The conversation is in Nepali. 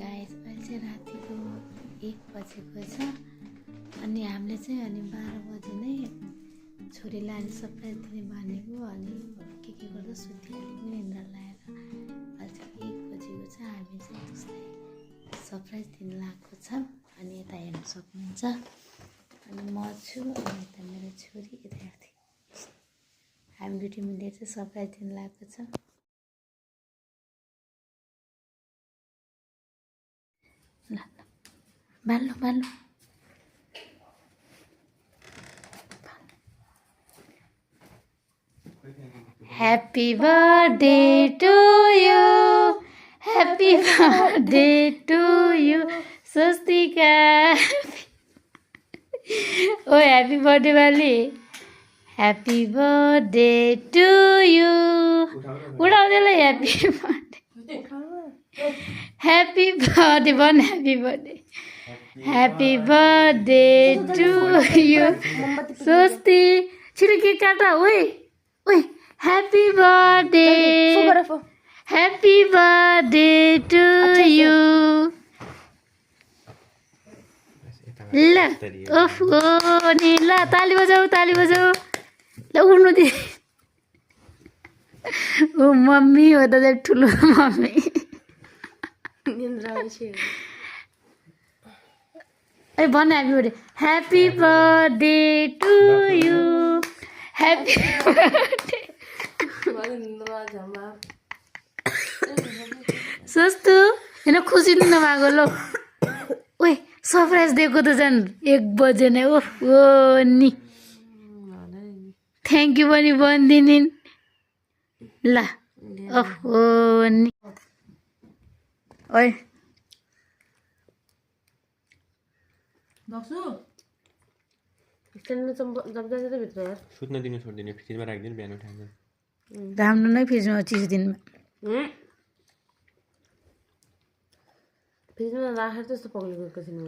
गाइस अहिले चाहिँ रातिको 1 बजेको छ अनि हामीले चाहिँ अनि 12 बजे नै छोरीलाई अनि सरप्राइज दिने भनेको अनि के गर्दा सुतिहाल्यो निन्द्रा लाएर अहिले चाहिँ 1 बजेको छ हामी चाहिँ उसलाई सरप्राइज दिन लागेको छ अनि यता हेर्न सक्नुहुन्छ अनि म छु अनि यता मेरो छोरी यता हेर्दै हामी दुई मिलेर चाहिँ सरप्राइज दिन लागेको छ बाल्नु Happy birthday to you. Happy birthday to you. Swastika. Oh, happy birthday, Bali. Happy birthday to you. उठाउँदैला happy birthday. Happy birthday, one happy birthday. Happy birthday to you. Swasti. छिटो केक काट ओए ओए Happy birthday. Happy birthday to you. ल ओहो नि ल ताली बजाऊ ल उड्नु दे ओ मम्मी हो त ठुलो मम्मी ए भन happy birthday to you happy birthday सस्तो होइन खुसी दिन नभएको ल ओए सरप्राइज दिएको त झन् 1 बजे नै ओहो नि थ्याङ्क यू पनि भनिदिनु ल ओहो नि ओए सुत्न दिनु छोड्दिनु फ्रिजमा राखिदिनु बिहान उठाएर राम्रो नै फ्रिजमा चिज दिनमा फ्रिजमा राखेर त्यस्तो पग्लेको छैन